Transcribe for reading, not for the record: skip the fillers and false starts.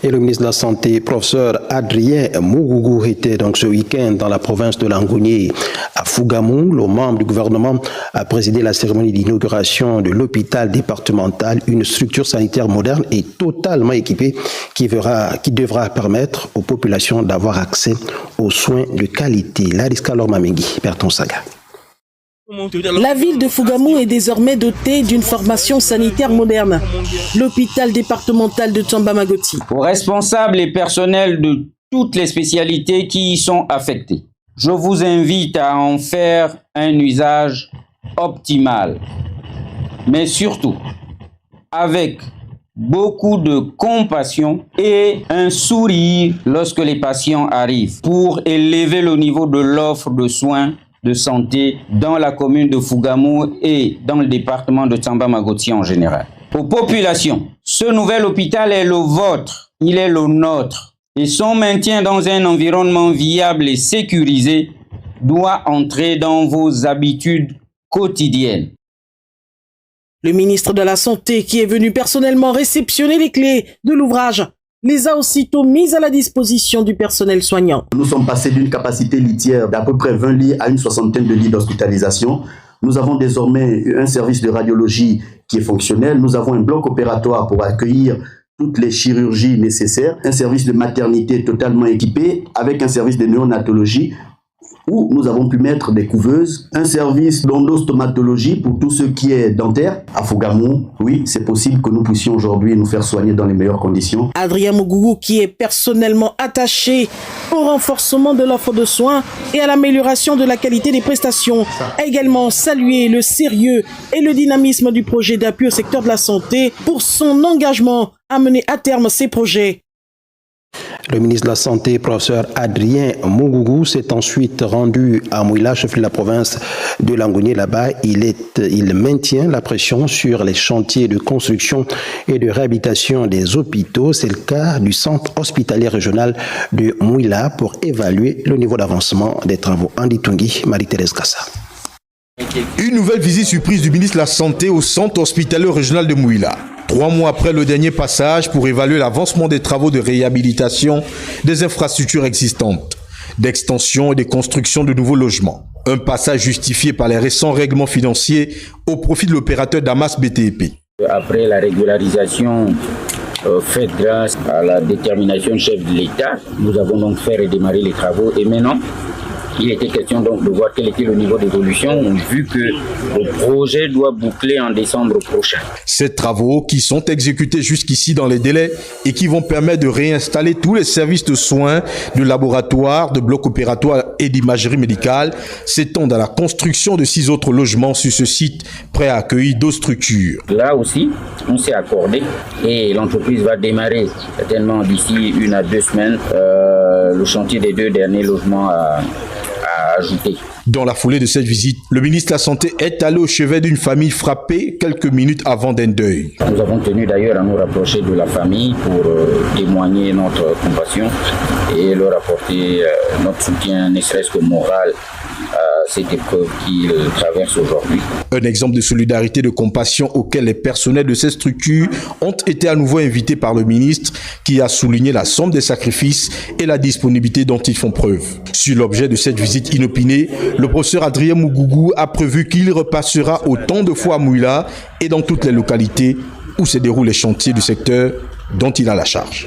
Et le ministre de la Santé, professeur Adrien Mougougou, était donc ce week-end dans la province de Langounié à Fougamou. Le membre du gouvernement a présidé la cérémonie d'inauguration de l'hôpital départemental, une structure sanitaire moderne et totalement équipée qui devra permettre aux populations d'avoir accès aux soins de qualité. Lariska Lormamengi, Berton Saga. La ville de Fougamou est désormais dotée d'une formation sanitaire moderne. L'hôpital départemental de Tsamba-Magoti. Aux responsables et personnels de toutes les spécialités qui y sont affectés, je vous invite à en faire un usage optimal, mais surtout avec beaucoup de compassion et un sourire lorsque les patients arrivent pour élever le niveau de l'offre de soins de santé dans la commune de Fougamou et dans le département de Tsamba-Magoti en général. Aux populations, ce nouvel hôpital est le vôtre, il est le nôtre, et son maintien dans un environnement viable et sécurisé doit entrer dans vos habitudes quotidiennes. Le ministre de la Santé, qui est venu personnellement réceptionner les clés de l'ouvrage, les a aussitôt mises à la disposition du personnel soignant. Nous sommes passés d'une capacité litière d'à peu près 20 lits à une soixantaine de lits d'hospitalisation. Nous avons désormais un service de radiologie qui est fonctionnel. Nous avons un bloc opératoire pour accueillir toutes les chirurgies nécessaires. Un service de maternité totalement équipé avec un service de néonatologie où nous avons pu mettre des couveuses, un service d'endostomatologie pour tout ce qui est dentaire. À Fougamou, oui, c'est possible que nous puissions aujourd'hui nous faire soigner dans les meilleures conditions. Adrien Mougougou, qui est personnellement attaché au renforcement de l'offre de soins et à l'amélioration de la qualité des prestations, a également salué le sérieux et le dynamisme du projet d'appui au secteur de la santé pour son engagement à mener à terme ces projets. Le ministre de la Santé, professeur Adrien Mougougou, s'est ensuite rendu à Mouila, chef de la province de Langounié. Là-bas, il maintient la pression sur les chantiers de construction et de réhabilitation des hôpitaux. C'est le cas du centre hospitalier régional de Mouila pour évaluer le niveau d'avancement des travaux. Andy Tungi, Marie-Thérèse Kassa. Une nouvelle visite surprise du ministre de la Santé au centre hospitalier régional de Mouila. 3 mois après le dernier passage pour évaluer l'avancement des travaux de réhabilitation des infrastructures existantes, d'extension et de construction de nouveaux logements. Un passage justifié par les récents règlements financiers au profit de l'opérateur Damas BTP. Après la régularisation faite grâce à la détermination du chef de l'État, nous avons donc fait redémarrer les travaux et maintenant, il était question donc de voir quel était le niveau d'évolution vu que le projet doit boucler en décembre prochain. Ces travaux qui sont exécutés jusqu'ici dans les délais et qui vont permettre de réinstaller tous les services de soins, de laboratoires, de blocs opératoires et d'imagerie médicale s'étendent à la construction de 6 autres logements sur ce site prêt à accueillir d'autres structures. Là aussi, on s'est accordé et l'entreprise va démarrer certainement d'ici 1 à 2 semaines le chantier des 2 derniers logements à ajouter. Dans la foulée de cette visite, le ministre de la Santé est allé au chevet d'une famille frappée quelques minutes avant d'un deuil. Nous avons tenu d'ailleurs à nous rapprocher de la famille pour témoigner notre compassion et leur apporter notre soutien, ne serait-ce que moral, à cette épreuve qu'ils traversent aujourd'hui. Un exemple de solidarité et de compassion auquel les personnels de ces structures ont été à nouveau invités par le ministre qui a souligné la somme des sacrifices et la disponibilité dont ils font preuve. Sur l'objet de cette visite inopinée, le professeur Adrien Mougougou a prévu qu'il repassera autant de fois à Mouila et dans toutes les localités où se déroulent les chantiers du secteur dont il a la charge.